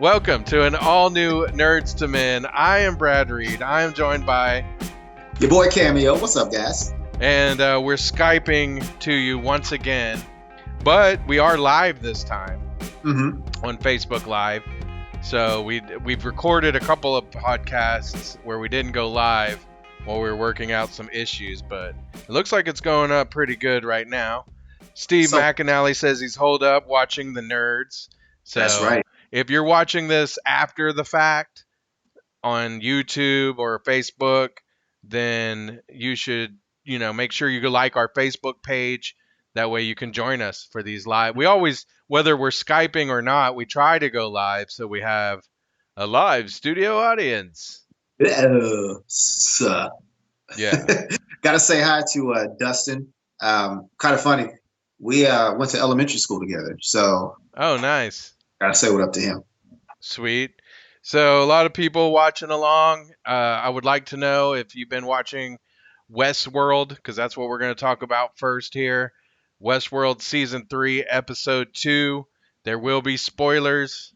Welcome to an all-new Nerdz II Men. I am Brad Reed. I am joined by... your boy Cameo. What's up, guys? And we're Skyping to you once again. But we are live this time on Facebook Live. So we've recorded a couple of podcasts where we didn't go live while we were working out some issues. But it looks like it's going up pretty good right now. Steve McAnally says he's holed up watching the Nerds. So that's right. If you're watching this after the fact on YouTube or Facebook, then you should, make sure you like our Facebook page. That way you can join us for these live. We always, whether we're Skyping or not, we try to go live so we have a live studio audience. Yeah. Gotta say hi to Dustin. Kind of funny. We went to elementary school together, so. Oh, nice. Gotta say what up to him. Sweet. So a lot of people watching along. I would like to know if you've been watching Westworld, because that's what we're going to talk about first here. Westworld Season 3, Episode 2. There will be spoilers,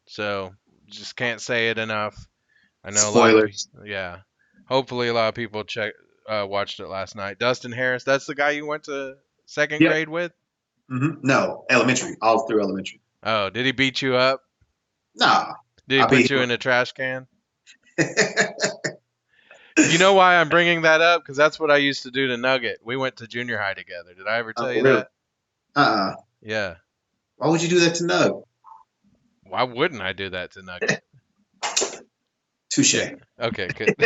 so just can't say it enough. I know spoilers. Hopefully a lot of people watched it last night. Dustin Harris, that's the guy you went to second grade with? No, elementary. All through elementary. Oh, did he beat you up? Nah. Did he put you in a trash can? You know why I'm bringing that up? Because that's what I used to do to Nugget. We went to junior high together. Did I ever tell you really? that? Yeah. Why would you do that to Nug? Why wouldn't I do that to Nugget? Touche. Okay, good.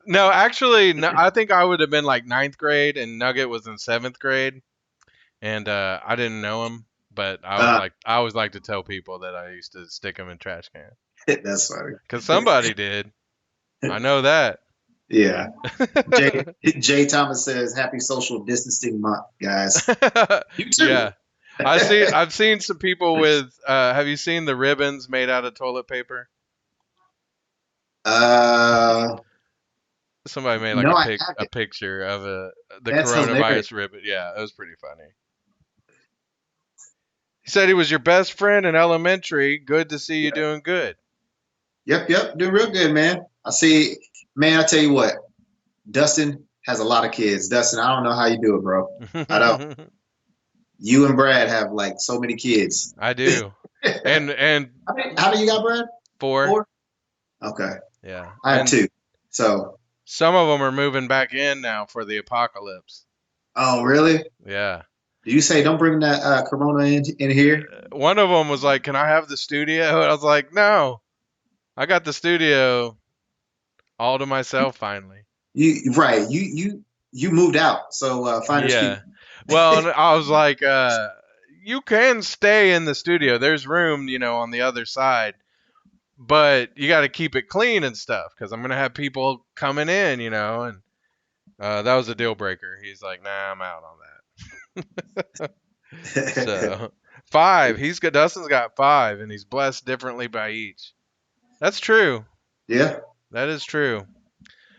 No, actually, I think I would have been like 9th grade, and Nugget was in 7th grade, and I didn't know him. But I always like to tell people that I used to stick them in trash cans. That's funny. Because somebody did. I know that. Yeah. Jay Thomas says, "Happy Social Distancing Month, guys." You too. Yeah. I've seen some people with. Have you seen the ribbons made out of toilet paper? Somebody made a picture of the coronavirus hilarious. Ribbon. Yeah, it was pretty funny. He said he was your best friend in elementary. Good to see you doing good. Yep. Doing real good, man. I see. Man, I tell you what. Dustin has a lot of kids. Dustin, I don't know how you do it, bro. I don't. You and Brad have like so many kids. I do. And how many you got, Brad? 4. Okay. Yeah. I have 2. So some of them are moving back in now for the apocalypse. Oh, really? Yeah. Did you say don't bring that Corona in here? One of them was like, "Can I have the studio?" And I was like, "No, I got the studio all to myself finally." You moved out, so find yeah. Well, I was like, "You can stay in the studio. There's room, on the other side, but you got to keep it clean and stuff because I'm gonna have people coming in, And that was a deal breaker. He's like, "Nah, I'm out on that." So 5. Dustin's got 5, and he's blessed differently by each. That's true. Yeah, that is true.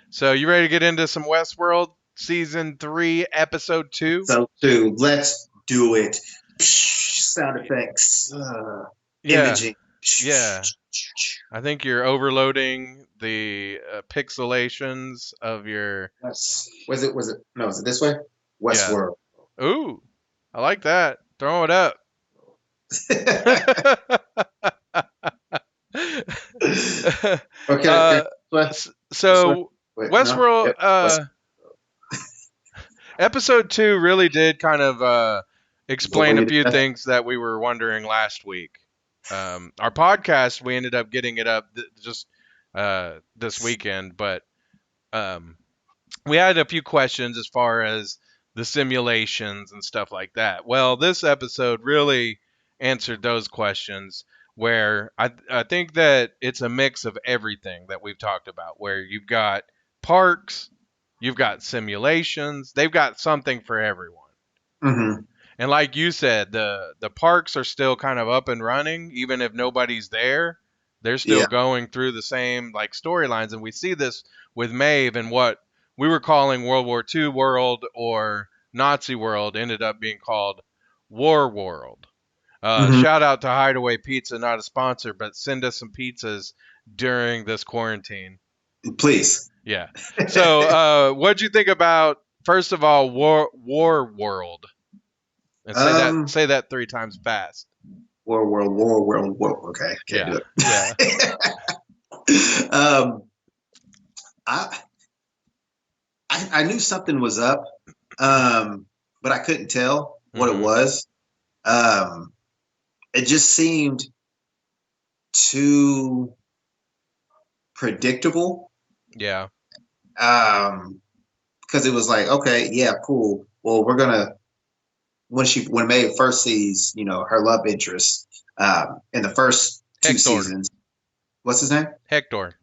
So you ready to get into some Westworld Season 3, Episode 2? So, dude, let's do it. Sound effects. Imaging. Yeah. I think you're overloading the pixelations of your. Was it? No, is it this way? Westworld. Yeah. Ooh, I like that. Throw it up. Okay. So Westworld Episode 2 really did kind of explain a few things that we were wondering last week. Our podcast, we ended up getting it up just this weekend, but we had a few questions as far as the simulations and stuff like that. Well, this episode really answered those questions where I think that it's a mix of everything that we've talked about, where you've got parks, you've got simulations, they've got something for everyone. And like you said, the parks are still kind of up and running, even if nobody's there. They're still going through the same like storylines, and we see this with Maeve and what we were calling World War II world or Nazi world ended up being called War World. Shout out to Hideaway Pizza, not a sponsor, but send us some pizzas during this quarantine. Please. Yeah. So, what'd you think about, first of all, Warworld? And say that 3 times fast. War. Okay, can't do it. Yeah. I knew something was up, but I couldn't tell what it was. It just seemed too predictable. Yeah. Because it was like, okay, yeah, cool. Well, we're gonna when Maeve first sees, her love interest in the first 2 seasons. What's his name? Hector.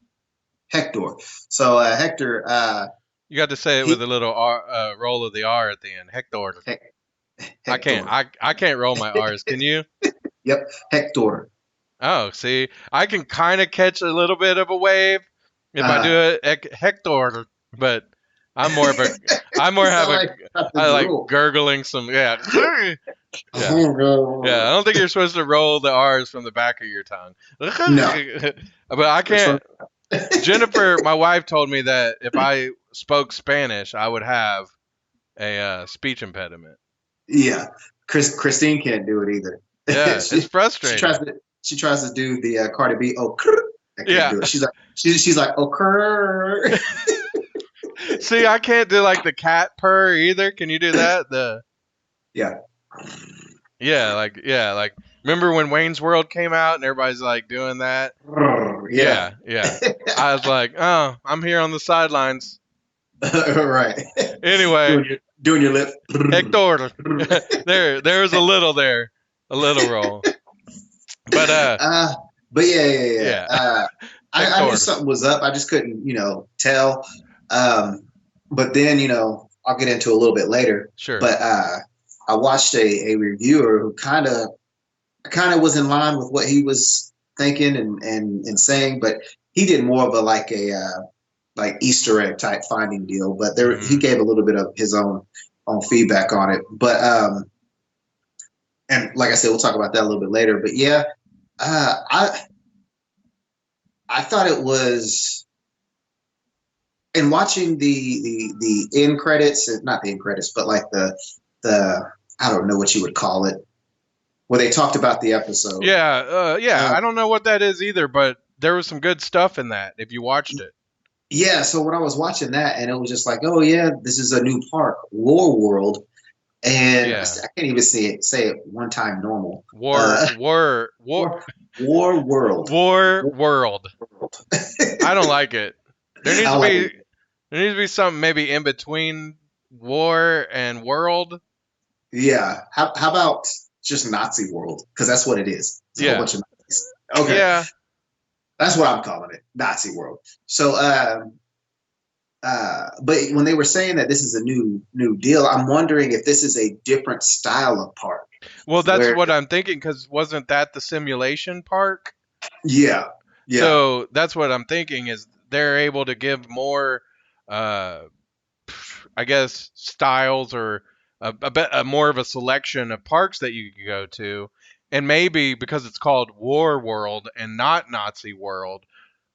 So Hector. You got to say it with a little R, roll of the R at the end. Hector. Hector. I can't roll my R's. Can you? Yep, Hector. Oh, see, I can kind of catch a little bit of a wave if I do it, Hector, but I like gurgling some, yeah. Yeah. I don't think you're supposed to roll the R's from the back of your tongue. No. But I can't. Jennifer, my wife, told me that if I spoke Spanish, I would have a speech impediment. Yeah. Christine can't do it either. Yeah, it's frustrating. She tries to do the Cardi B. Oh, I can't do it. She's like, oh. See, I can't do like the cat purr either. Can you do that? Yeah. Like remember when Wayne's World came out and everybody's like doing that? Yeah. I was like, oh, I'm here on the sidelines. Right. Anyway, doing your lip. Hector. there was a little roll. But yeah. I knew something was up. I just couldn't, tell. But then, I'll get into a little bit later. Sure. But I watched a reviewer who kind of was in line with what he was thinking and saying, but he did more of a like Easter egg type finding deal. But he gave a little bit of his own feedback on it. But and like I said, we'll talk about that a little bit later. But yeah, I thought it was, in watching the end credits, not the end credits, but like the I don't know what you would call it, where they talked about the episode. Yeah, I don't know what that is either, but there was some good stuff in that if you watched it. Yeah, so when I was watching that, and it was just like, oh yeah, this is a new park, Warworld, and I can't even say it one time normal. Warworld. I don't like it. There needs to be something maybe in between war and world. Yeah. How about just Nazi world? Because that's what it is. It's a whole bunch of Nazis. Okay. Yeah. That's what I'm calling it, Nazi world. So, but when they were saying that this is a new deal, I'm wondering if this is a different style of park. Well, that's what I'm thinking, because wasn't that the simulation park? Yeah. So that's what I'm thinking, is they're able to give more, I guess, styles or a more of a selection of parks that you could go to. And maybe because it's called War World and not Nazi World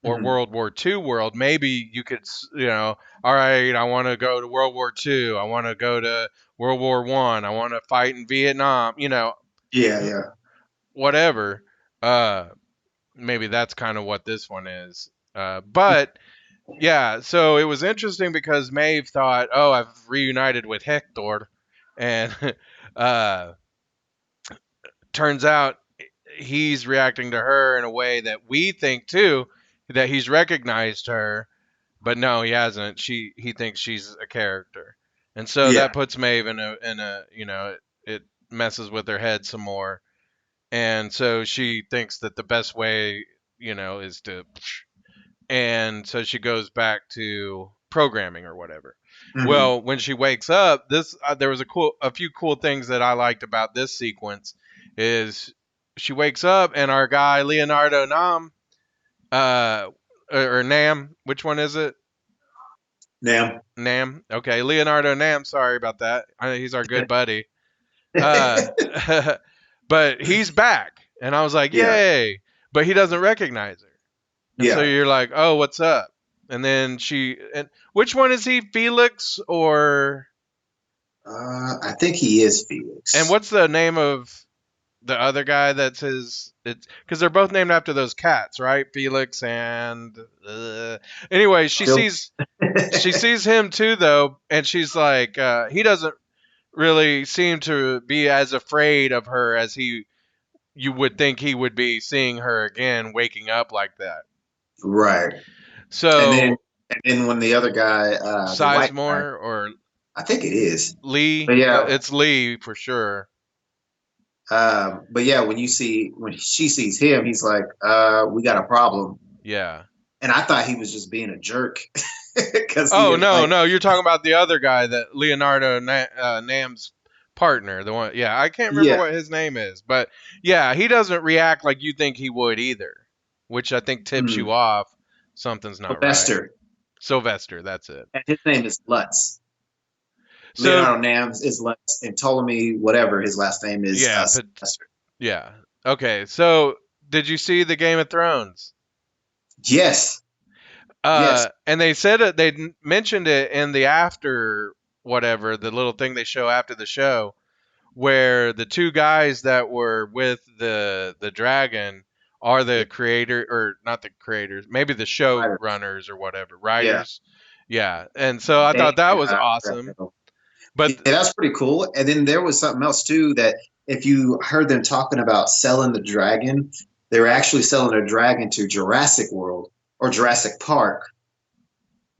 or World War II World, maybe you could, all right, I want to go to World War II. I want to go to World War I. I want to fight in Vietnam, Yeah. Whatever. Maybe that's kind of what this one is. But yeah, so it was interesting because Maeve thought, oh, I've reunited with Hector. And turns out he's reacting to her in a way that we think too, that he's recognized her, but no, he hasn't. He thinks she's a character, and so that puts Maeve in a it messes with her head some more, and so she thinks that the best way is to, and so she goes back to programming or whatever. Well, when she wakes up, there was a few cool things that I liked about this sequence. Is she wakes up and our guy Leonardo Nam, or Nam, which one is it? Nam. Okay, Leonardo Nam. Sorry about that. He's our good buddy. but he's back, and I was like, Yeah. yay! But he doesn't recognize her, and so Yeah. you're like, oh, what's up? And then and which one is he, Felix or? I think he is And Felix. what's the name of the other guy that's his? It's because they're both named after those cats, right? Felix and. Anyway, Phil- she sees him too though, and she's like, he doesn't really seem to be as afraid of her as you would think he would be, seeing her again, waking up like that. Right. And then So and then when the other guy, the white guy, Sizemore or I think it is. Lee, But yeah, it's Lee for sure. but yeah, when she sees him, he's like, we got a problem. Yeah. And I thought he was just being a jerk because Oh he no, like, no, you're talking about the other guy, that Leonardo Nam's partner, the one. Yeah, I can't remember yeah, what his name is, but yeah, he doesn't react like you think he would either, which I think tips you off something's not right. Sylvester. Sylvester, that's it. And his name is Lutz. So Leonardo Nams is Lutz, and Ptolemy, whatever his last name is, yeah, Sylvester. yeah. Okay, so did you see the Game of Thrones? Yes. Yes. And they said it. They mentioned it in the after whatever, the little thing they show after the show, where the two guys that were with the dragon are the creator, or not the creators, maybe the show Writer. runners or whatever, writers. Yeah. And so I thought that was awesome. But yeah, that's pretty cool. And then there was something else too, that if you heard them talking about selling the dragon, they were actually selling a dragon to Jurassic World or Jurassic Park,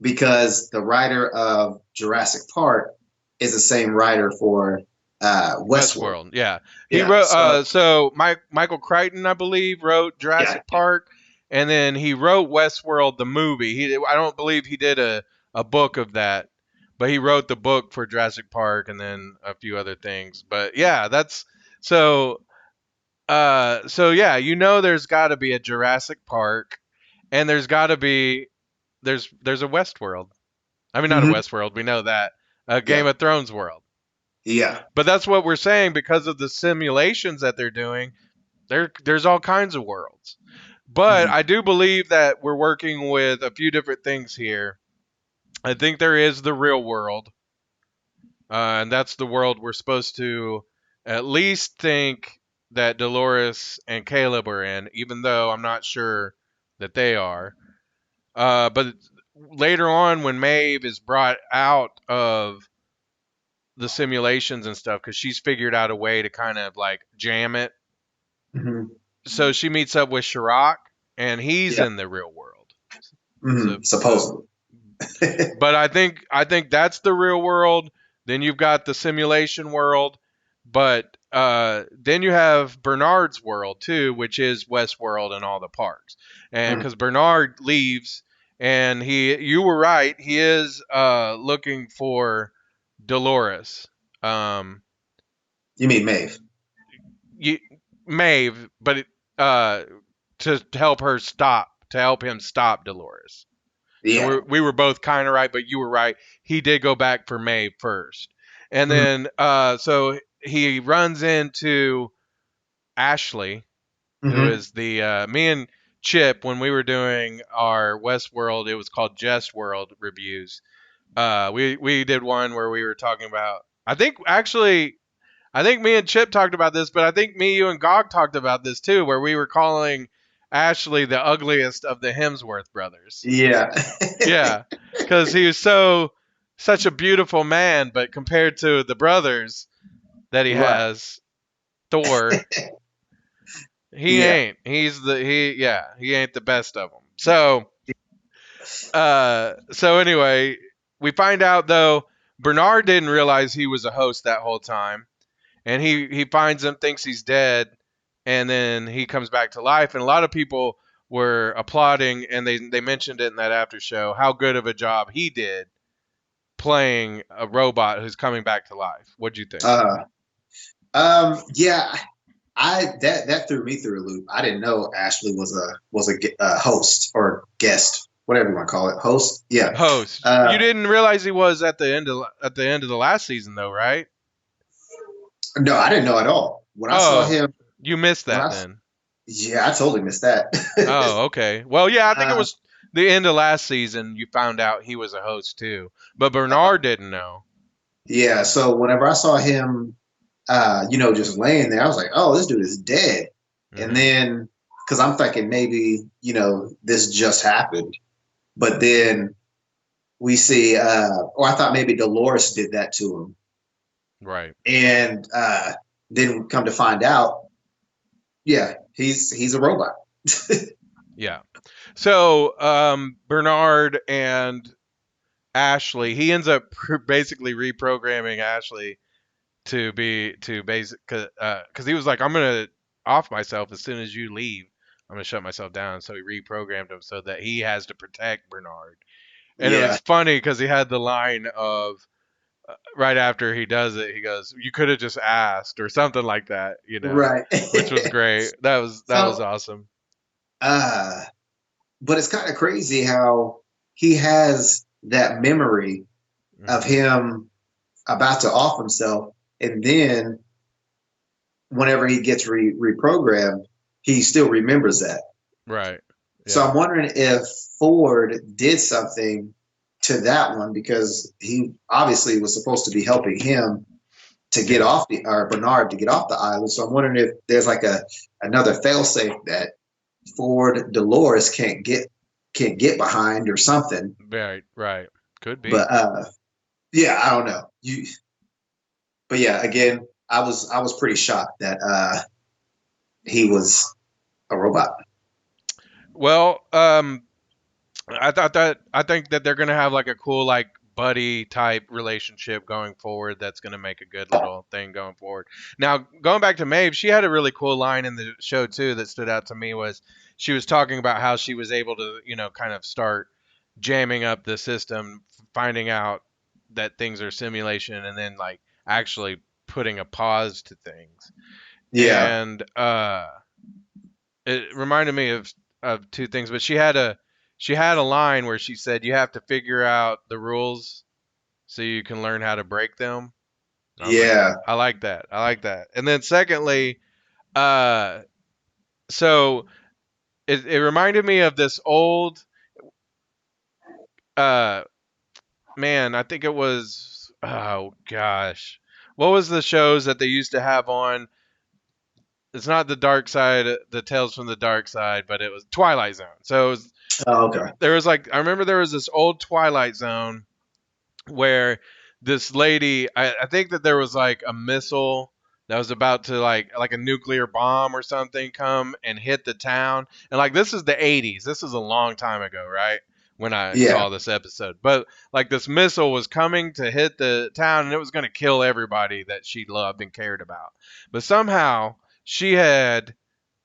because the writer of Jurassic Park is the same writer for Westworld. Yeah. He wrote so Michael Crichton, I believe, wrote Jurassic Park, and then he wrote Westworld the movie. I don't believe he did a book of that, but he wrote the book for Jurassic Park and then a few other things. But yeah, that's so yeah, there's got to be a Jurassic Park, and there's got to be there's a Westworld. I mean, not a Westworld, we know that. A Game of Thrones world. Yeah. But that's what we're saying, because of the simulations that they're doing, there's all kinds of worlds. But I do believe that we're working with a few different things here. I think there is the real world, and that's the world we're supposed to at least think that Dolores and Caleb are in, even though I'm not sure that they are. But later on, when Maeve is brought out of the simulations and stuff, because she's figured out a way to kind of like jam it. So she meets up with Chirac, and he's in the real world. Supposedly. But I think that's the real world. Then you've got the simulation world, but then you have Bernard's world too, which is Westworld and all the parks. And because Bernard leaves, and you were right, he is looking for Dolores. You mean Maeve? Maeve, but to help him stop Dolores. Yeah. So we were both kind of right, but you were right. He did go back for Maeve first. And then so he runs into Ashley, who is the me and Chip, when we were doing our Westworld, it was called Just World reviews. We did one where we were talking about, I think me and Chip talked about this, but I think me, you, and Gog talked about this too, where we were calling Ashley the ugliest of the Hemsworth brothers. Yeah. Yeah, because he was such a beautiful man, but compared to the brothers that he has, Thor, he ain't. He ain't the best of them. So anyway, we find out though Bernard didn't realize he was a host that whole time, and he finds him, thinks he's dead, and then he comes back to life, and a lot of people were applauding, and they mentioned it in that after show, how good of a job he did playing a robot who's coming back to life. What'd you think? Yeah, that threw me through a loop. I didn't know Ashley was a host or guest, whatever you want to call it. Host, yeah, host. You didn't realize he was at the end of the last season, though, right? No, I didn't know at all. When I saw him You missed When that I, then. yeah, I totally missed that. Oh, okay. Well, yeah, I think it uh, was the end of last season you found out he was a host too. But Bernard didn't know. yeah, so whenever I saw him, just laying there, I was like, oh, this dude is dead. And Hmm. then, because I'm thinking maybe, this just happened. But then we see, or I thought maybe Dolores did that to him. Right. And then come to find out, yeah, he's a robot. Yeah. So Bernard and Ashley, he ends up basically reprogramming Ashley to basic because he was like, I'm gonna off myself as soon as you leave. I'm gonna shut myself down. So he reprogrammed him so that he has to protect Bernard. And it was Yeah, funny because he had the line of right after he does it, he goes, "You could have just asked" or something like that, right. which was great. That was So, awesome. uh, but it's kind of crazy how he has that memory of Hmm. him about to off himself, and then whenever he gets reprogrammed, he still remembers that. Right. So Yeah. I'm wondering if Ford did something to that one because he obviously was supposed to be helping him to get Yeah. off or Bernard to get off the island. So I'm wondering if there's like another failsafe that Ford Dolores can't get behind or something. Right. Right. Could be. But yeah, I don't know. But yeah, again, I was pretty shocked that he was a robot. Well, I think that they're gonna have like a cool like buddy type relationship going forward. That's gonna make a good little thing going forward. Now going back to Maeve, she had a really cool line in the show too that stood out to me was she was talking about how she was able to kind of start jamming up the system, finding out that things are simulation, and then like actually putting a pause to things. Yeah. And it reminded me of two things, but she had a line where she said you have to figure out the rules so you can learn how to break them. And I was like, Yeah. I like that. I like that. And then secondly, uh, so it reminded me of this old uh man. I think it was, oh gosh, what was the shows that they used to have on? It's not the dark side, the Tales from the Dark Side, but it was Twilight Zone. So it was, Oh, okay. there was like, I remember there was this old Twilight Zone where this lady, I think that there was like a missile that was about to like a nuclear bomb or something come and hit the town. And like this is the 80s. This is a long time ago, right? When I Yeah. saw this episode. But like this missile was coming to hit the town and it was going to kill everybody that she loved and cared about. But somehow she had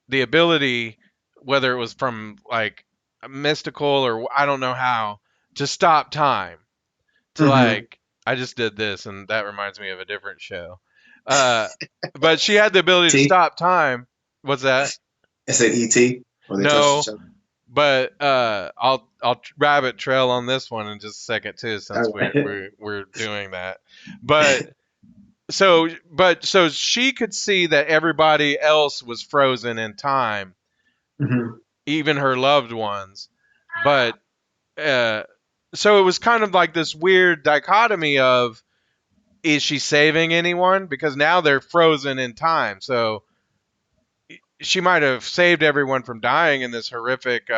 the ability, whether it was from like mystical or I don't know how, to stop time. To Hmm. like, I just did this, and that reminds me of a different show. Uh, but she had the ability to T. stop time. What's that? I said ET, or they touched No, each other. but I'll rabbit trail on this one in just a second too, since All we're right. we're we're doing that. But so she could see that everybody else was frozen in time, Hmm. even her loved ones. But uh, so it was kind of like this weird dichotomy of, is she saving anyone? Because now they're frozen in time. So she might have saved everyone from dying in this horrific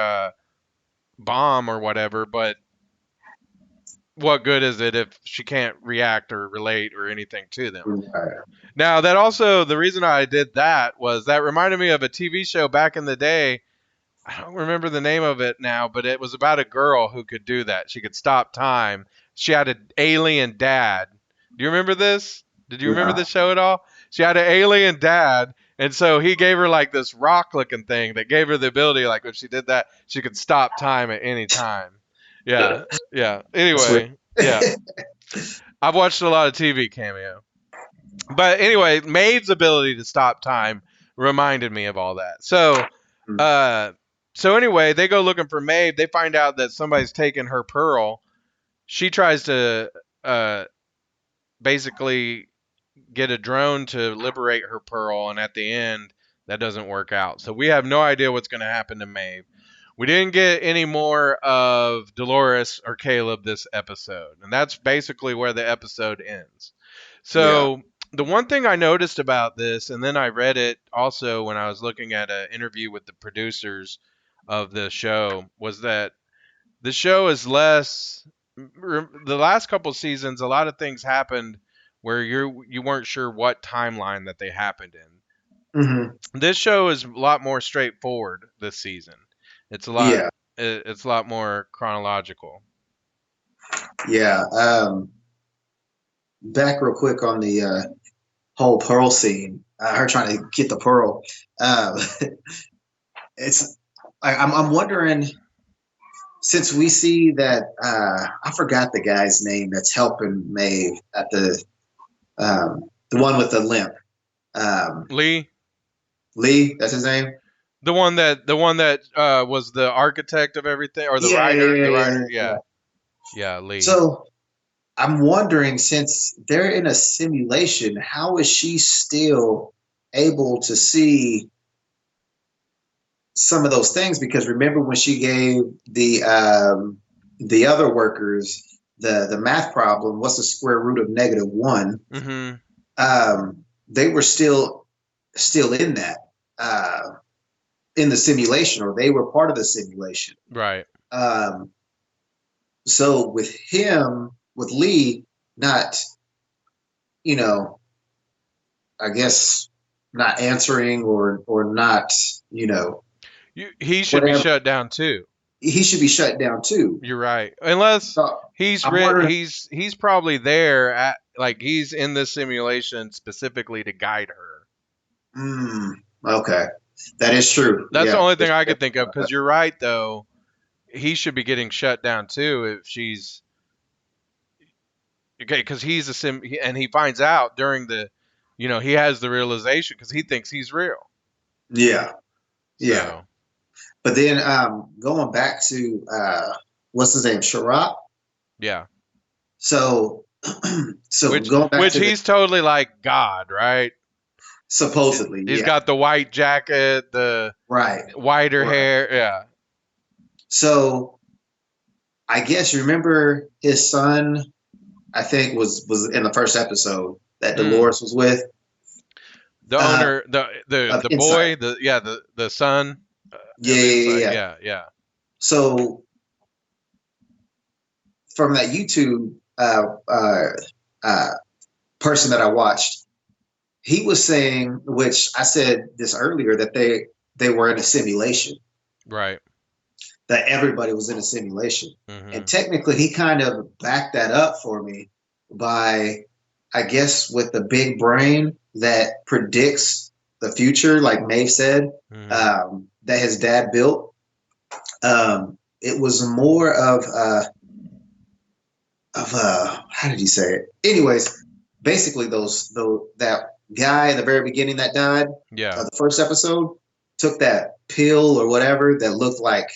bomb or whatever, but what good is it if she can't react or relate or anything to them? Right. Now, that also, the reason I did that was that reminded me of a TV show back in the day. I don't remember the name of it now, but it was about a girl who could do that. She could stop time. She had an alien dad. Do you remember this? Did you remember No. this show at all? She had an alien dad, and so he gave her like this rock looking thing that gave her the ability, like if she did that, she could stop time at any time. Yeah, yeah. That's weird. Anyway, yeah. I've watched a lot of TV Cameo. But anyway, Maeve's ability to stop time reminded me of all that. Uh, so anyway, they go looking for Maeve. They find out that somebody's taken her pearl. She tries to uh, basically get a drone to liberate her pearl, and at the end, that doesn't work out. So we have no idea what's going to happen to Maeve. We didn't get any more of Dolores or Caleb this episode, and that's basically where the episode ends. So the one thing I noticed about this, and then I read it also when I was looking at an interview with the producers of the show, was that the show is less. The last couple seasons, a lot of things happened where you weren't sure what timeline that they happened in. Mm-hmm. This show is a lot more straightforward this season. It's a lot. Yeah. It's a lot more chronological. Yeah. Back real quick on the whole Pearl scene. Her trying to get the pearl. It's. I'm wondering, since we see that I forgot the guy's name that's helping Maeve at the one with the limp. Lee. Lee, that's his name. The one that was the architect of everything, or the writer. Yeah, Lee. So I'm wondering, since they're in a simulation, how is she still able to see some of those things? Because remember when she gave the other workers the math problem, what's the square root of -1? Mm-hmm. They were still in that in the simulation, or they were part of the simulation. Right. So with Lee, not, I guess not answering or not, he should be shut down too. He should be shut down too. You're right. Unless he's probably there at, like, he's in this simulation specifically to guide her. Okay. That is true. That's the only thing I could think of, because you're right though. He should be getting shut down too if she's okay, because he's a sim, and he finds out during the, he has the realization because he thinks he's real. Yeah. Yeah. But then going back to what's his name, Sharap? Yeah. So going back which he's totally like God, right? Supposedly. He's got the white jacket, the whiter hair. Yeah. So I guess, remember his son, I think was in the first episode that Dolores was with. The owner, the boy, the son. Yeah. So from that YouTube person that I watched, he was saying, which I said this earlier, that they were in a simulation. Right. That everybody was in a simulation. Mm-hmm. And technically he kind of backed that up for me by, I guess, with the big brain that predicts the future, like Maeve said, that his dad built. It was more of how did he say it? Anyways, basically that guy at the very beginning that died, the first episode, took that pill or whatever that looked like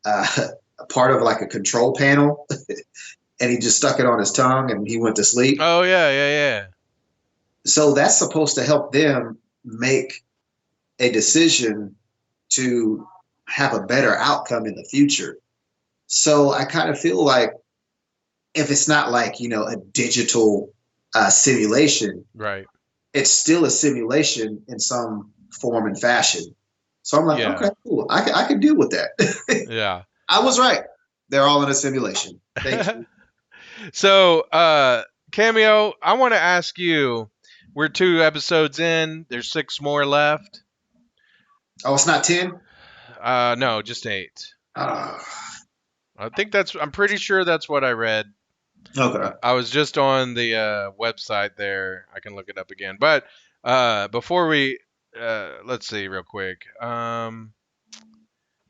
a part of like a control panel, and he just stuck it on his tongue and he went to sleep. Oh yeah. So that's supposed to help them make a decision to have a better outcome in the future. So I kind of feel like, if it's not like, a digital simulation, right, it's still a simulation in some form and fashion. So I'm like, okay, cool. I can deal with that. Yeah. I was right. They're all in a simulation. Thank you. So, Cameo, I want to ask you, we're 2 episodes in. There's 6 more left. Oh, it's not 10? No, just 8. I think I'm pretty sure that's what I read. Okay. I was just on the website there. I can look it up again. But before we, let's see real quick. 8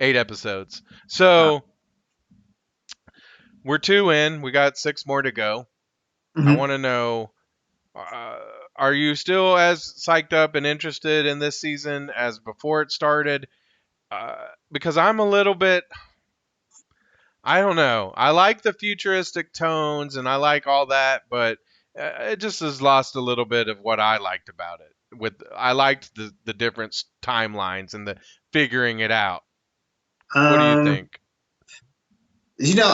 episodes. So we're 2 in. We got 6 more to go. Mm-hmm. I want to know, are you still as psyched up and interested in this season as before it started? Because I'm a little bit, I don't know. I like the futuristic tones and I like all that, but it just has lost a little bit of what I liked about it. I liked the different timelines and the figuring it out. What do you Um, think?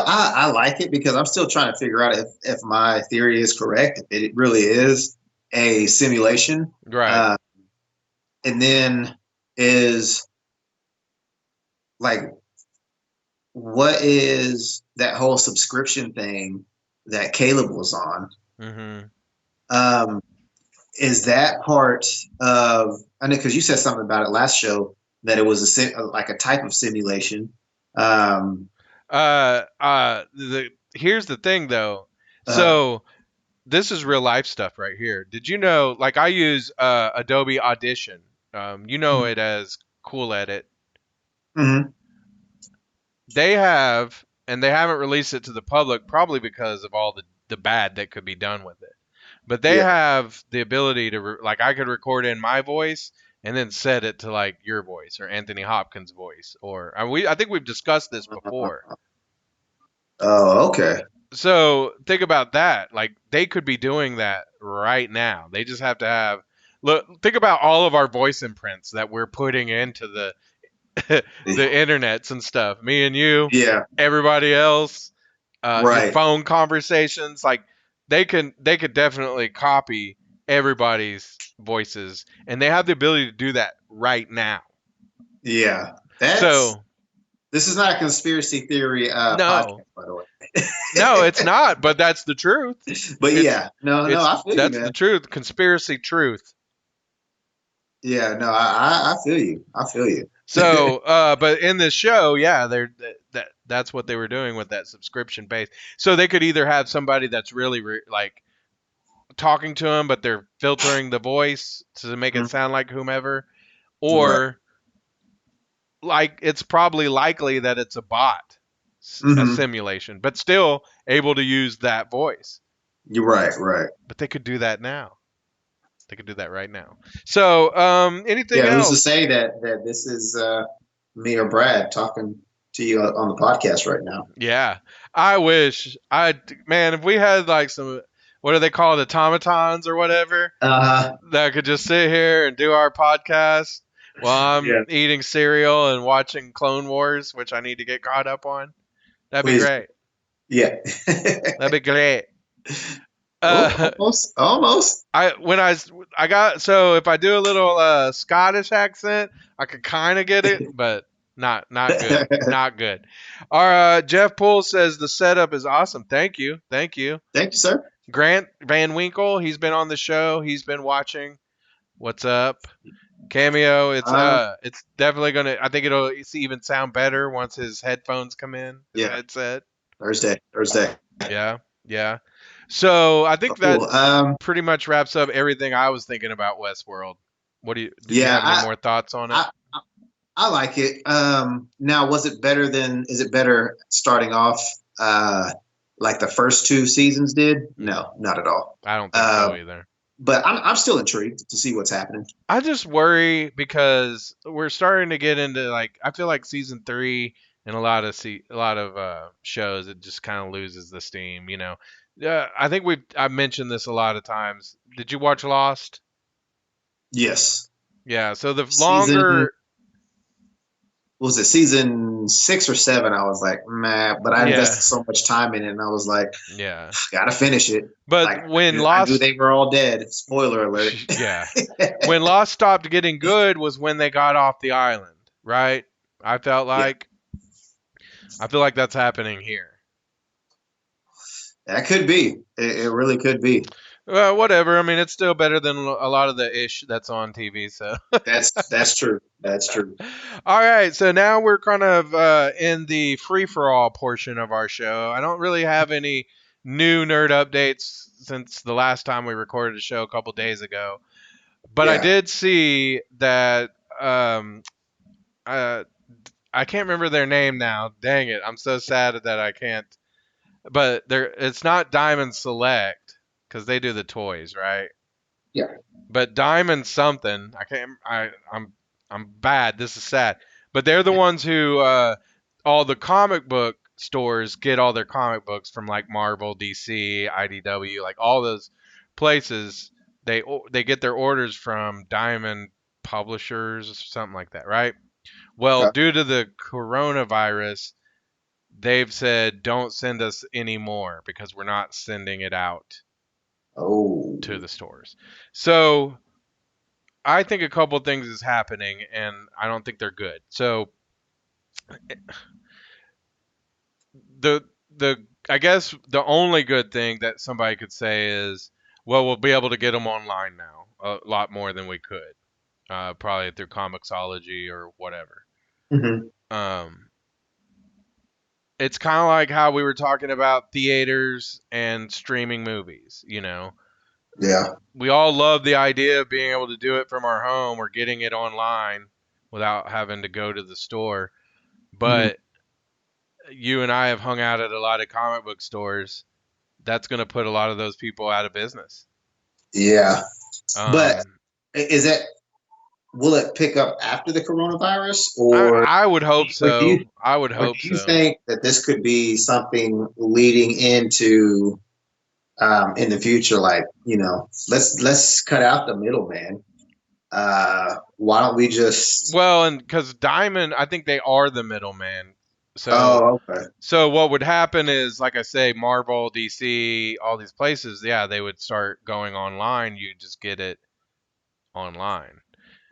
I like it because I'm still trying to figure out if my theory is correct, if it really is a simulation. Right. Uh, and then is like, what is that whole subscription thing that Caleb was on? Mhm. Um, is that part of, I know because you said something about it last show that it was like a type of simulation. Um, Here's the thing though. uh, So this is real life stuff right here. Did you know? Like I use Adobe Audition. You know it as Cool Edit. mhm, They have, and they haven't released it to the public, probably because of all the bad that could be done with it. But they yeah. have the ability to like I could record in my voice and then set it to like your voice or Anthony Hopkins' voice or I think we've discussed this before. Oh, okay. So think about that. Like they could be doing that right now. They just have to have look. Think about all of our voice imprints that we're putting into the the internets and stuff. Me and you, Yeah, everybody else, your right. phone conversations. Like they could definitely copy everybody's voices, and they have the ability to do that right now. Yeah. That's So This is not a conspiracy theory no, podcast, by the way. no, it's not. But that's the truth. But It's yeah, no, it's I feel you, that's the man. truth. Conspiracy truth. Yeah, no, I feel you. I feel you. So, but in this show, yeah, that's what they were doing with that subscription base. So they could either have somebody that's really like talking to them, but they're filtering the voice to make it Mhm. sound like whomever, Right. or like it's probably likely that it's a bot, a Hmm. simulation, but still able to use that voice. You're right, right. But they could do that now. They could do that right now. So, anything Yeah, who's to else? say that this is me or Brad talking to you on the podcast right now? Yeah, I wish man, if we had like some, what do they call it, automatons or whatever, Uh, that could just sit here and do our podcast while I'm yeah, eating cereal and watching Clone Wars, which I need to get caught up on. That'd be please. great. Yeah. That'd be great. Oh, Uh, almost, almost. I got so if I do a little Scottish accent, I could kind of get it, but not good, not good. Our Jeff Poole says the setup is awesome. Thank you, thank you. Thank you, sir. Grant Van Winkle, he's been on the show. He's been watching. What's up? Cameo. Uh, It's definitely gonna. I think it'll even sound better once his headphones come in. His yeah, headset. Thursday. Yeah, yeah. So I think that Cool. pretty much wraps up everything I was thinking about Westworld. Did you Yeah, have any more thoughts on it? I, I like it. Now, is it better starting off like the first two seasons did? No, not at all. I don't think so Um, either. but I'm still intrigued to see what's happening. I just worry because we're starting to get into like I feel like season 3 and a lot of shows it just kind of loses the steam, you know. I think I've mentioned this a lot of times. Did you watch Lost? Yes. Yeah, so the Season longer was it season 6 or 7? I was like, man, but I yeah, invested so much time in it, and I was like, yeah. gotta finish it. But Like when I knew Lost they were all dead. Spoiler alert. yeah. When Lost stopped getting good was when they got off the island, right? I felt Yeah, like I feel like that's happening here. that could be. It really could be. Well, whatever. I mean, it's still better than a lot of the ish that's on TV. So, That's true. That's true. all right. So now we're kind of in the free for all portion of our show. I don't really have any new nerd updates since the last time we recorded a show a couple days ago. But I Yeah. did see that uh, I can't remember their name now. Dang it! I'm so sad that I can't. But it's not Diamond Select because they do the toys, right? Yeah. But Diamond something. I can't. I'm bad. This is sad. But they're the ones who all the comic book stores get all their comic books from like Marvel, DC, IDW, like all those places. they get their orders from Diamond Publishers or something like that, right? Well, Okay. due to the coronavirus, they've said don't send us anymore because we're not sending it out Oh. to the stores. So I think a couple things is happening, and I don't think they're good. So the I guess the only good thing that somebody could say is, well, we'll be able to get them online now a lot more than we could, probably through Comixology or whatever. Mm-hmm. It's kind of like how we were talking about theaters and streaming movies. Yeah. We all love the idea of being able to do it from our home or getting it online without having to go to the store. Mm-hmm. But you and I have hung out at a lot of comic book stores. That's going to put a lot of those people out of business. Yeah. But Um, is that will it pick up after the coronavirus, or I would hope or do so. you I would or do hope you so. think that this could be something leading into in the future? Like, let's cut out the middleman. Why don't we just? Well, and because Diamond, I think they are the middleman. So, Oh, okay. so what would happen is, like I say, Marvel, DC, all these places, yeah, they would start going online. You just get it online.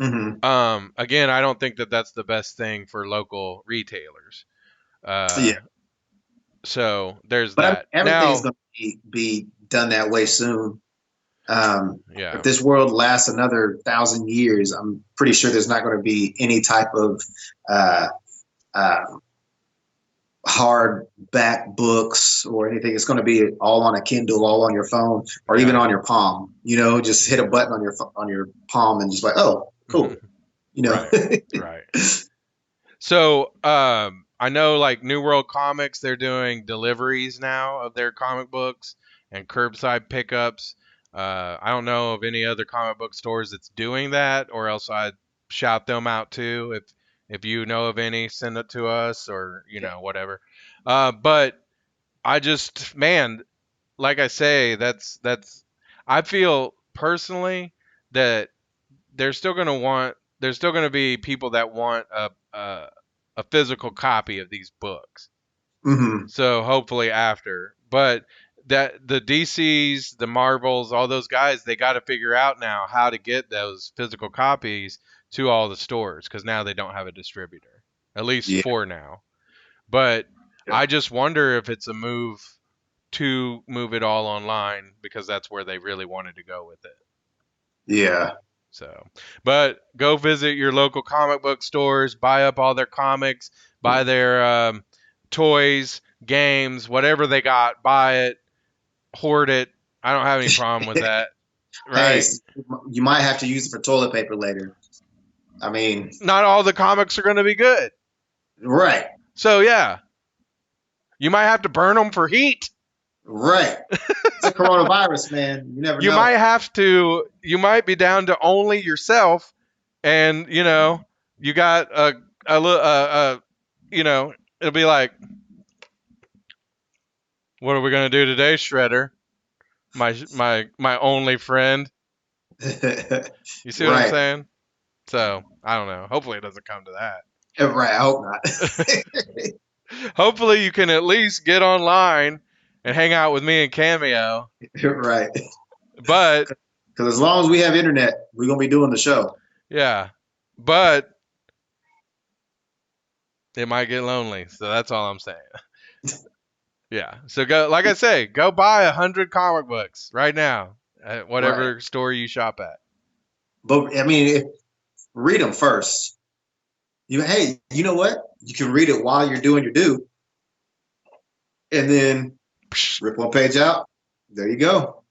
Mm-hmm. Again, I don't think that that's the best thing for local retailers. Uh, Yeah, so there's but I mean, that. everything's Now, going to be done that way soon. yeah. If this world lasts another 1,000 years, I'm pretty sure there's not going to be any type of uh, uh, hardback books or anything. It's going to be all on a Kindle, all on your phone, or even Yeah. on your palm. Just hit a button on your palm and just like, oh, cool. Right. Right. So, I know like New World Comics, they're doing deliveries now of their comic books and curbside pickups. I don't know of any other comic book stores that's doing that, or else I'd shout them out too. If you know of any, send it to us, or whatever. But I just, man, like I say, that's. I feel personally that there's still gonna be people that want a physical copy of these books. Mm-hmm. So hopefully after, but that the DCs, the Marvels, all those guys, they got to figure out now how to get those physical copies to all the stores because now they don't have a distributor, at least Yeah. for now. But Yeah. I just wonder if it's a move to move it all online because that's where they really wanted to go with it. Yeah. So, but go visit your local comic book stores, buy up all their comics, buy their toys, games, whatever they got, buy it, hoard it. I don't have any problem with that, Hey, right? you might have to use it for toilet paper later. I mean, Not all the comics are going to be good. right. So, yeah, you might have to burn them for heat. Right. It's a coronavirus, man. You never You know. might be down to only yourself, and you got it'll be like, what are we gonna do today, Shredder? My only friend. You see what I'm Right. saying? So I don't know. Hopefully it doesn't come to that. Right. I hope not. Hopefully you can at least get online and hang out with me and Cameo. Right. But Because as long as we have internet, we're gonna be doing the show. yeah, but it might get lonely. So that's all I'm saying. Yeah. So go, like I say, go buy 100 comic books right now at whatever Right. store you shop at. But I mean, read them first. Hey, you know what? You can read it while you're doing your due, and then rip one page out. There you go.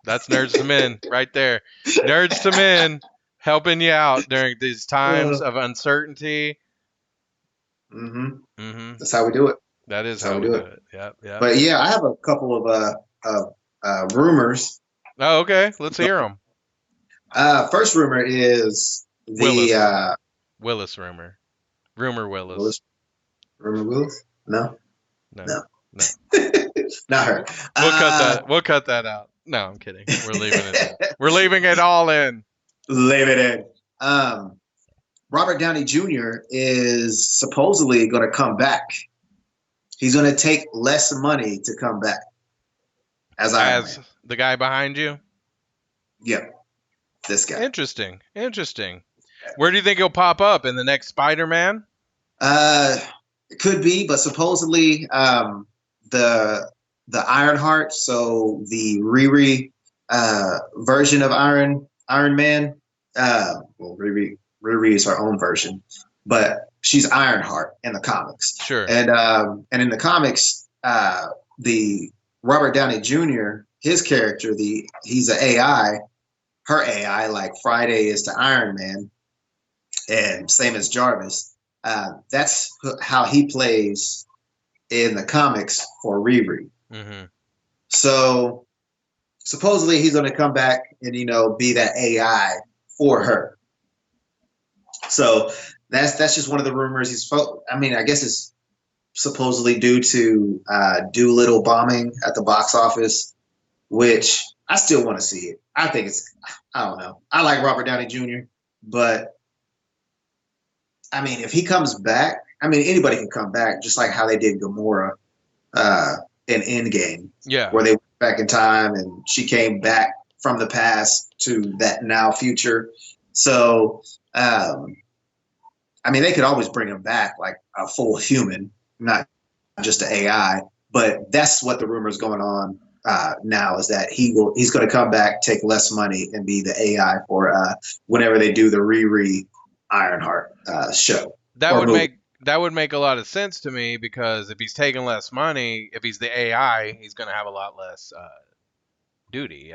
That's Nerdz II Men right there. Nerdz II Men helping you out during these times of uncertainty. Mm-hmm. That's how we do it. That is how we do it. Yep, yep. But yeah, I have a couple of rumors. Oh, okay. Let's hear them. First rumor is the Willis rumor. Rumor Willis. Rumor Willis? No. No. Not her. We'll cut that out. No, I'm kidding. We're leaving it. We're leaving it all in. Leave it in. Robert Downey Jr. is supposedly going to come back. He's going to take less money to come back as Iron Man. The guy behind you? Yep, this guy. Interesting. Where do you think he'll pop up in the next Spider-Man? It could be, but supposedly the Ironheart, so the Riri version of Iron Man. Riri is her own version, but she's Ironheart in the comics. Sure. And in the comics, the Robert Downey Jr. his character, he's an AI. Her AI, like Friday is to Iron Man, and same as Jarvis. That's how he plays in the comics for Riri. Mm-hmm. So supposedly he's going to come back and be that AI for her. So that's just one of the rumors. I guess it's supposedly due to Doolittle bombing at the box office, which I still want to see it. I don't know. I like Robert Downey Jr., but I mean, if he comes back, anybody can come back, just like how they did Gamora in Endgame. Yeah. Where they went back in time and she came back from the past to that now future. So, they could always bring him back like a full human, not just an AI. But that's what the rumor is going on now, is that he's going to come back, take less money, and be the AI for whenever they do the Riri Ironheart show. That would make a lot of sense to me, because if he's taking less money, if he's the AI, he's going to have a lot less duty,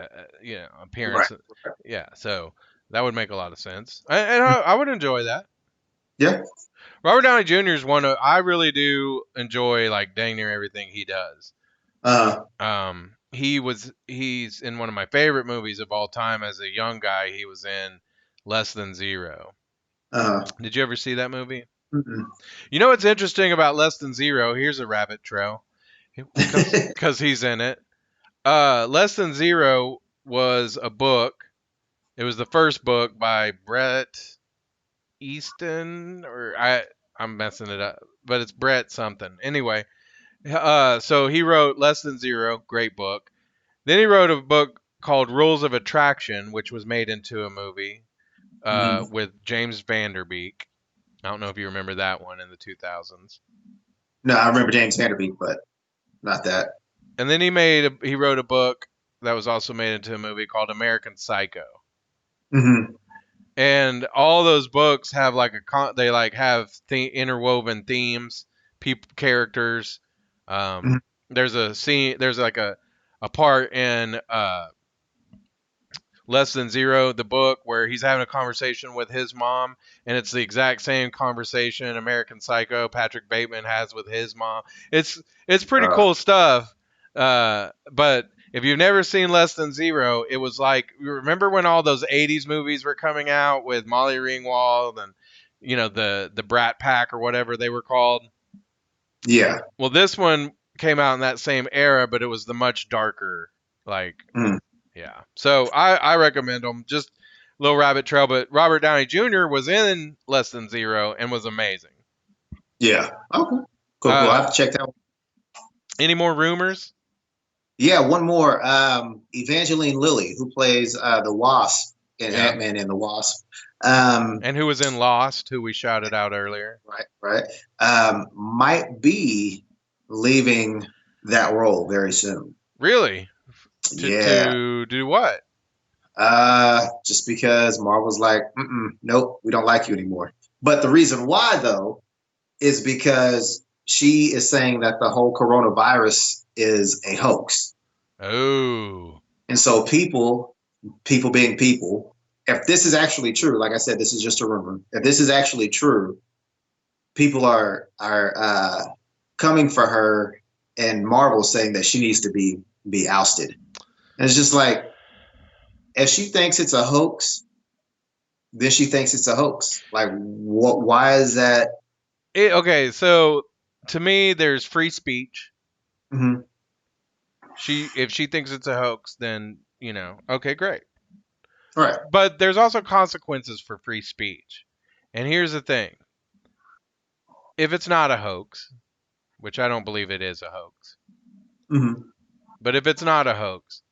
appearance. Right. Yeah, so that would make a lot of sense, and I would enjoy that. Yeah. Robert Downey Jr. is I really do enjoy, like, dang near everything he does. He's in one of my favorite movies of all time as a young guy. He was in Less Than Zero. Did you ever see that movie? Mm-mm. You know what's interesting about Less Than Zero? Here's a rabbit trail, because he's in it. Less Than Zero was a book. It was the first book by Bret Easton, or I'm messing it up, but it's Brett something. Anyway, so he wrote Less Than Zero, great book. Then he wrote a book called Rules of Attraction, which was made into a movie with James Van Der Beek. I don't know if you remember that one in the 2000s. No, I remember James Van Der Beek, but not that. And then he wrote a book that was also made into a movie called American Psycho. Mm-hmm. And all those books have have interwoven themes, characters. There's a scene. There's like a part in Less Than Zero, the book, where he's having a conversation with his mom, and it's the exact same conversation American Psycho Patrick Bateman has with his mom. It's pretty cool stuff. But if you've never seen Less Than Zero, it was like, you remember when all those 80s movies were coming out with Molly Ringwald and the Brat Pack or whatever they were called? Yeah. Well, this one came out in that same era, but it was the much darker, yeah. So I recommend them. Just a little rabbit trail, but Robert Downey Jr. was in Less Than Zero and was amazing. Yeah. Okay. Cool. I have to check that one. Any more rumors? Yeah, one more. Evangeline Lilly, who plays the Wasp in Ant-Man and the Wasp. And who was in Lost, who we shouted out earlier. Right. Might be leaving that role very soon. Really? Yeah. To do what? Just because Marvel's like, nope, we don't like you anymore. But the reason why, though, is because she is saying that the whole coronavirus is a hoax. Oh. And so people being people, if this is actually true, like I said, this is just a rumor. If this is actually true, people are coming for her, and Marvel saying that she needs to be ousted. And it's just like, if she thinks it's a hoax, then she thinks it's a hoax. Like, what? Why is that? Okay, so to me, there's free speech. Mm-hmm. If she thinks it's a hoax, then Okay, great. Right. But there's also consequences for free speech. And here's the thing. If it's not a hoax, which I don't believe it is a hoax, Mm-hmm. but if it's not a hoax,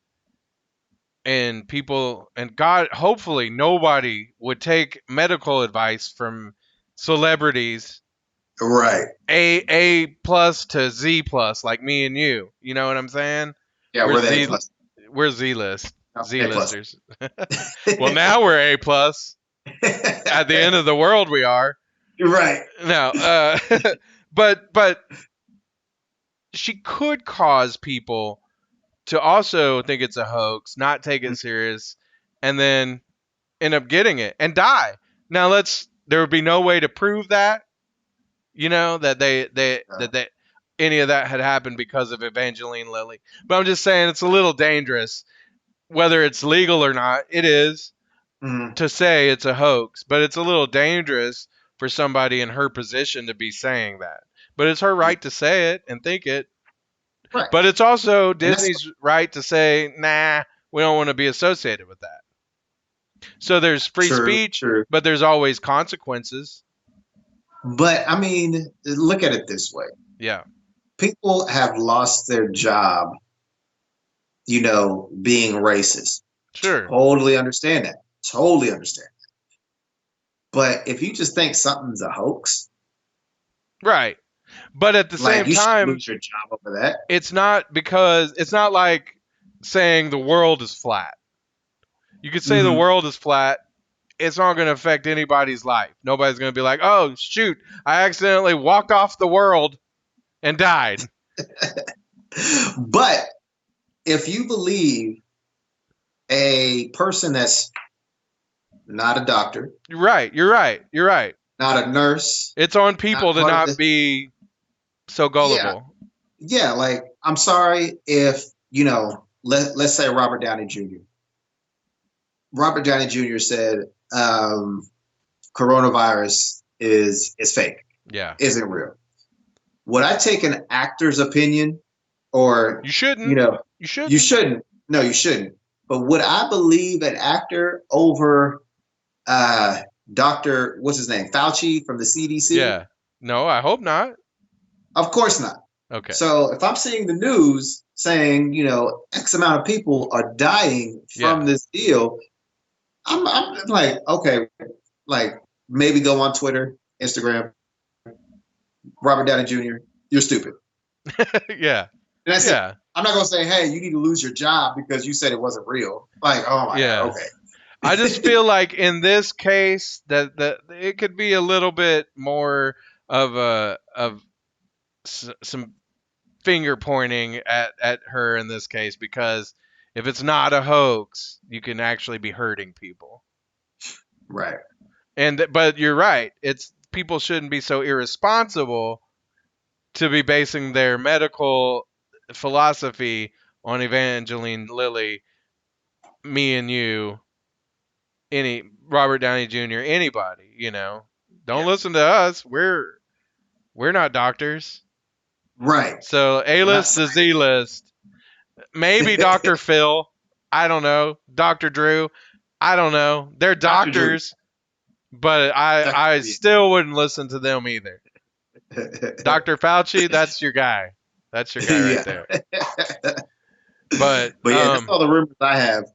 and people, and God, hopefully nobody would take medical advice from celebrities Right. A plus to Z plus, like me and you. You know what I'm saying? Yeah, We're we're the A Z plus. we're Z list. No, Z A plus. listers. Well, now we're A plus. At the end of the world we are. You're right. No, but she could cause people to also think it's a hoax, not take it serious, and then end up getting it and die. Now there would be no way to prove that, that they any of that had happened because of Evangeline Lilly. But I'm just saying it's a little dangerous, whether it's legal or not. It is to say it's a hoax, but it's a little dangerous for somebody in her position to be saying that. But it's her right to say it and think it. Right. But it's also Disney's right to say, nah, we don't want to be associated with that. So there's free speech, but there's always consequences. But I mean, look at it this way. Yeah. People have lost their job, being racist. Sure. Totally understand that. Totally understand that. But if you just think something's a hoax. Right. But at the same time, you lose your job over that. It's not like saying the world is flat. You could say the world is flat. It's not going to affect anybody's life. Nobody's going to be like, oh, shoot, I accidentally walked off the world and died. But if you believe a person that's not a doctor. You're right. Not a nurse. It's on people to not be so gullible. Yeah, like, I'm sorry if, let's say Robert Downey Jr. Robert Downey Jr. said coronavirus is fake. Yeah. Isn't real. Would I take an actor's opinion or you shouldn't. You shouldn't. No, you shouldn't. But would I believe an actor over Dr. what's his name? Fauci from the CDC? Yeah. No, I hope not. Of course not. Okay. So if I'm seeing the news saying, X amount of people are dying from this deal, I'm like, okay, like maybe go on Twitter, Instagram, Robert Downey Jr., you're stupid. Yeah. And that's it. I'm not going to say, hey, you need to lose your job because you said it wasn't real. Like, oh my God, okay. I just feel like in this case that it could be a little bit more of some finger pointing at her in this case, because if it's not a hoax, you can actually be hurting people. Right. But you're right. People shouldn't be so irresponsible to be basing their medical philosophy on Evangeline Lilly, me and you, Robert Downey Jr., anybody, Don't listen to us. We're not doctors. Right. So A-list to Z-list. Maybe Dr. Phil. I don't know. Dr. Drew. I don't know. They're doctors, but I still wouldn't listen to them either. Dr. Fauci, that's your guy. That's your guy right there. But that's all the rumors I have.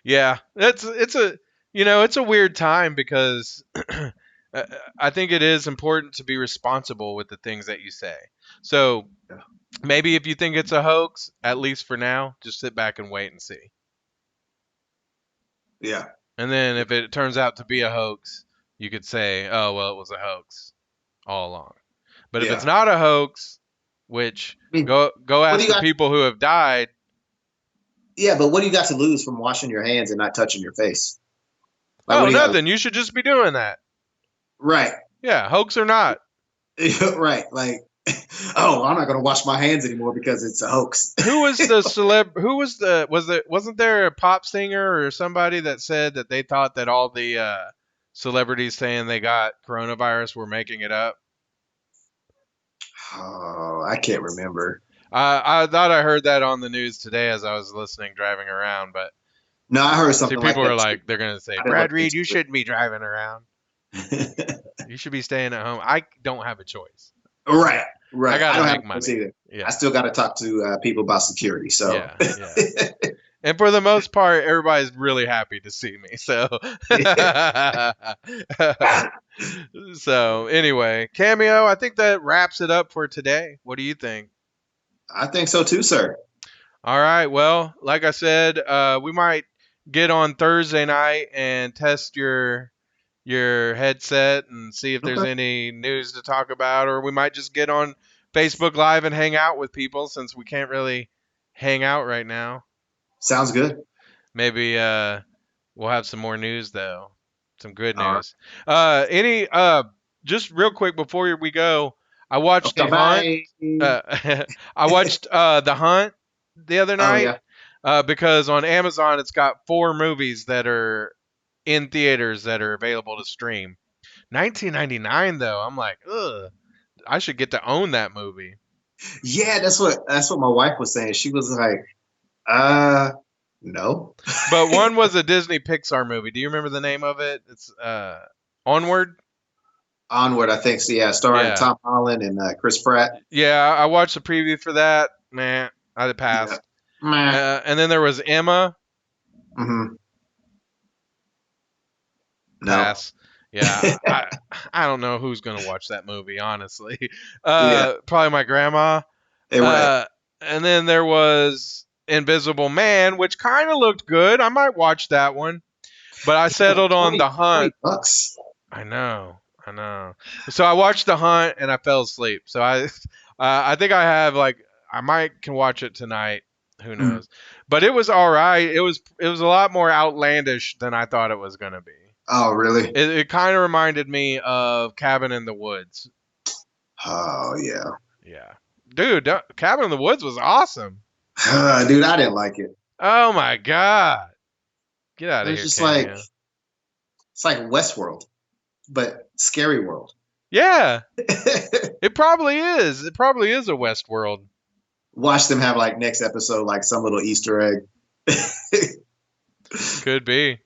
Yeah, it's a weird time because I think it is important to be responsible with the things that you say. So maybe if you think it's a hoax, at least for now, just sit back and wait and see. Yeah. And then if it turns out to be a hoax, you could say, oh, well, it was a hoax all along. But if it's not a hoax, which go ask the people who have died. Yeah, but what do you got to lose from washing your hands and not touching your face? Like, nothing. You should just be doing that. Right. Yeah, hoax or not. Right. Like, oh, I'm not going to wash my hands anymore because it's a hoax. Who was the celeb? Wasn't there a pop singer or somebody that said that they thought that all the celebrities saying they got coronavirus were making it up? Oh, I can't remember. I thought I heard that on the news today as I was listening, driving around. But No, I heard see, something like people that are too. like, they're gonna say, I didn't Brad look Reed, into you it. shouldn't be driving around. You should be staying at home. I don't have a choice. Right. I I gotta don't make have money. much either. Yeah. I still got to talk to people about security. So Yeah. And for the most part, everybody's really happy to see me. So, so anyway, Cameo. I think that wraps it up for today. What do you think? I think so too, sir. All right. Well, like I said, we might get on Thursday night and test your headset and see if there's Okay. any news to talk about, or we might just get on Facebook Live and hang out with people since we can't really hang out right now. Sounds good. Maybe we'll have some more news though, some good All right. news. Any just real quick before we go, I watched Okay, The Hunt. bye. I watched The Hunt the other Oh night yeah. because on Amazon it's got 4 movies that are in theaters that are available to stream. 1999 though, I'm like, ugh, I should get to own that movie. Yeah, that's what my wife was saying. She was like, no. But one was a Disney Pixar movie. Do you remember the name of it? It's Onward. Onward, I think. So yeah, starring Yeah. Tom Holland and Chris Pratt. Yeah, I watched the preview for that. Man, I'd passed. Meh. And then there was Emma. Mm-hmm. No. Pass. Yeah, I don't know who's gonna watch that movie, honestly. Yeah. Probably my grandma. Right. And then there was Invisible Man, which kind of looked good. I might watch that one, but I settled on The Hunt. $20. I know. So I watched The Hunt and I fell asleep. So I think I have I might can watch it tonight. Who knows? But it was all right. It was a lot more outlandish than I thought it was gonna be. Oh, really? It kind of reminded me of Cabin in the Woods. Oh, yeah. Yeah. Dude, Cabin in the Woods was awesome. Dude, I didn't like it. Oh my god. Get out of It's here, just Cameo. it's like Westworld, but scary world. Yeah. It probably is. It probably is a Westworld. Watch them have next episode some little Easter egg. Could be.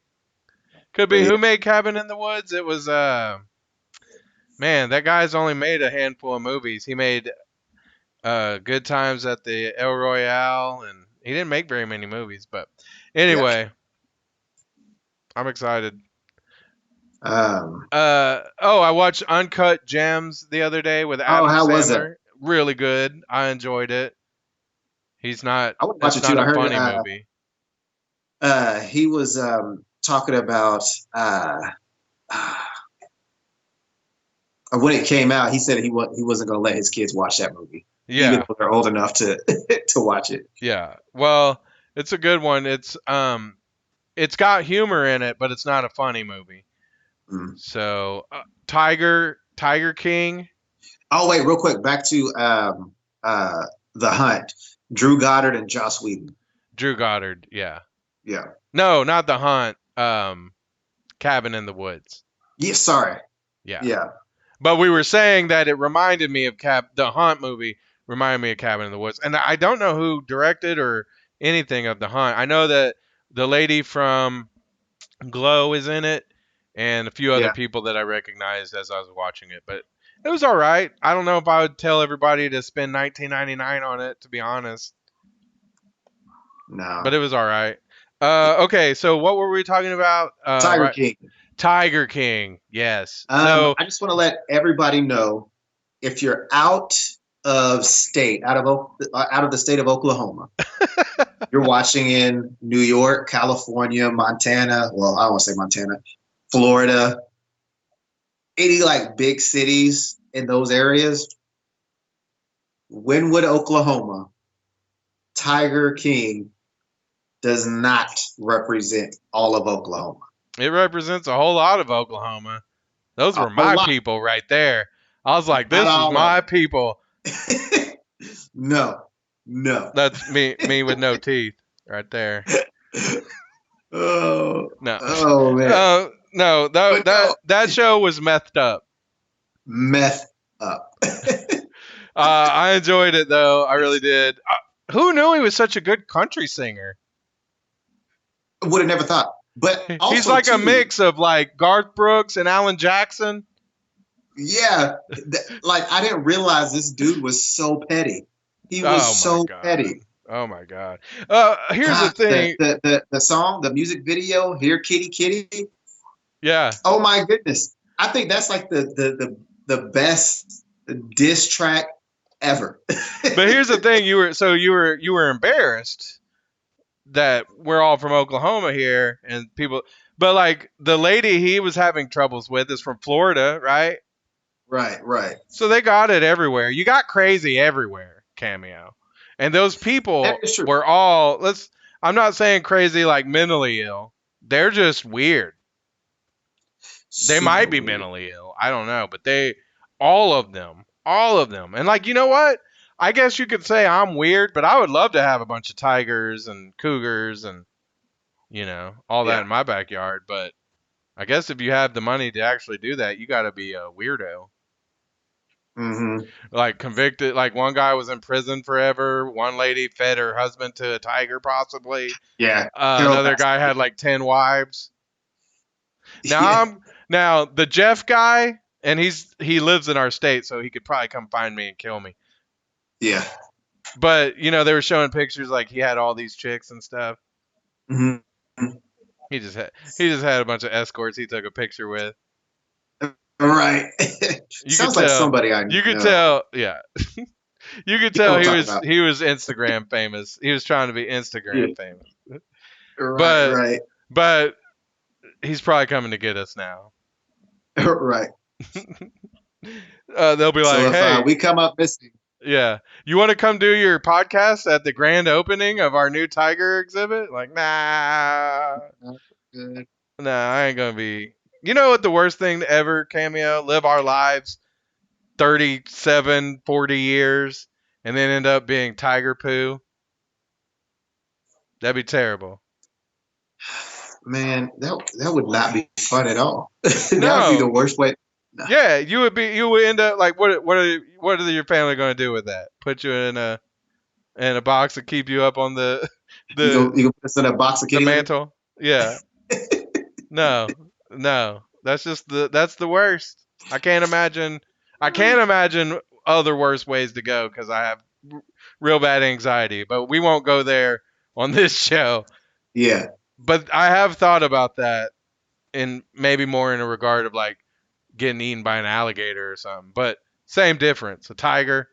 Could be. Yeah. Who made Cabin in the Woods? It was man, that guy's only made a handful of movies. He made Good Times at the El Royale, and he didn't make very many movies, but anyway, I'm excited. I watched Uncut Gems the other day with Adam how Sandler. was it? Really good. I enjoyed it. He's not. I would watch It's it too. not I a heard funny movie. he was talking about when it came out. He said he wasn't going to let his kids watch that movie. Yeah. Even if they're old enough to to watch it. Yeah. Well, it's a good one. It's got humor in it, but it's not a funny movie. Mm. So, Tiger King. Oh wait, real quick, back to The Hunt. Drew Goddard and Joss Whedon. Drew Goddard. Yeah. Yeah. No, not The Hunt. Cabin in the Woods. Yeah. Sorry. Yeah. Yeah. But we were saying that it reminded me of the Hunt movie. Reminded me of Cabin in the Woods, and I don't know who directed or anything of The Hunt. I know that the lady from Glow is in it, and a few other people that I recognized as I was watching it. But it was all right. I don't know if I would tell everybody to spend $19.99 on it, to be honest. No. But it was all right. Okay, so what were we talking about? Tiger King. Tiger King. Yes. I just want to let everybody know, if you're out of state, out of the state of Oklahoma, you're watching in New York, California, Montana. Well, I won't say Montana, Florida, any big cities in those areas. Wynwood, Oklahoma, Tiger King does not represent all of Oklahoma. It represents a whole lot of Oklahoma. Those were my people right there. I was like, this is my people. No. That's me with no teeth right there. Oh. No. Oh, man. No, that show was methed up. Meth up. I enjoyed it though. I really did. Who knew he was such a good country singer? Would have never thought. But also, he's like too, a mix of like Garth Brooks and Alan Jackson. Yeah, like I didn't realize this dude was so petty. He was so petty. Oh my god! Here's the thing: the song, the music video, "Here Kitty Kitty." Yeah. Oh my goodness! I think that's like the best diss track ever. But here's the thing: you were embarrassed that we're all from Oklahoma here, and people. But like the lady he was having troubles with is from Florida, right? Right. So they got it everywhere. You got crazy everywhere, Cameo. And those people were all, I'm not saying crazy like mentally ill. They're just weird. They might be mentally ill. I don't know. But all of them. And like, you know what? I guess you could say I'm weird, but I would love to have a bunch of tigers and cougars and, all that in my backyard. But I guess if you have the money to actually do that, you got to be a weirdo. Mm-hmm. Like convicted, like one guy was in prison forever. One lady fed her husband to a tiger, possibly. Yeah. Another guy had like 10 wives. Now the Jeff guy, and he lives in our state, so he could probably come find me and kill me. Yeah. But they were showing pictures like he had all these chicks and stuff. Mm-hmm. He just had a bunch of escorts he took a picture with. Right. Sounds like somebody I know. You could tell, yeah. You could tell he was Instagram famous. He was trying to be Instagram famous. Right. But he's probably coming to get us now. Right. They'll be like, hey, we come up missing. Yeah. You want to come do your podcast at the grand opening of our new tiger exhibit? Like, nah. Nah, I ain't going to be. You know what the worst thing to ever, Cameo? Live our lives 37, 40 years and then end up being tiger poo. That'd be terrible. Man, that would not be fun at all. That would be the worst way. No. Yeah, you would end up like what are your family going to do with that? Put you in a box and keep you up on the you go put us in a box of the mantle. Yeah. No. That's the worst. I can't imagine other worse ways to go because I have real bad anxiety, but we won't go there on this show. Yeah. But I have thought about that in maybe more in a regard of like getting eaten by an alligator or something, but same difference. A tiger.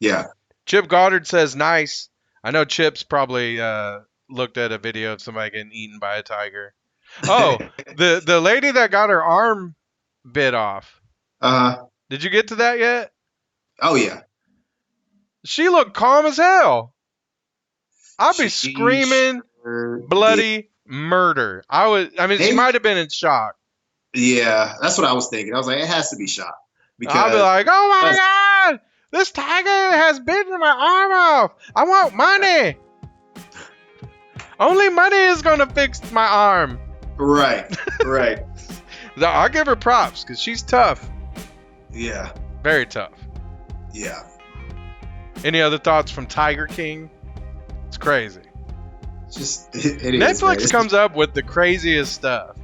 Yeah. Chip Goddard says nice. I know Chip's probably looked at a video of somebody getting eaten by a tiger. Oh, the lady that got her arm bit off. Did you get to that yet? Oh yeah. She looked calm as hell. I'd be screaming bloody murder. She might have been in shock. Yeah, that's what I was thinking. I was like, it has to be shock. Because I'll be like, oh my god, this tiger has bitten my arm off. I want money. Only money is gonna fix my arm. Right. I'll give her props because she's tough. Yeah. Very tough. Yeah. Any other thoughts from Tiger King? It's crazy. It Netflix comes up with the craziest stuff.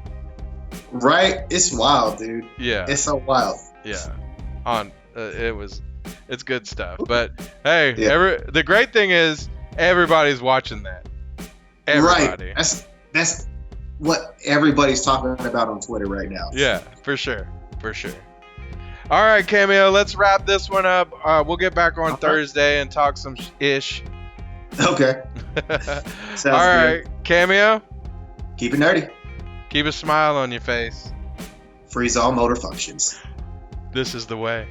Right? It's wild, dude. Yeah. It's so wild. Yeah. It's good stuff. But hey, the great thing is everybody's watching that. Everybody. Right. That's what everybody's talking about on Twitter right now. Yeah, for sure. All right, Cameo, let's wrap this one up. We'll get back on Thursday and talk some ish. Okay. All right, Cameo. Keep it nerdy. Keep a smile on your face. Freeze all motor functions. This is the way.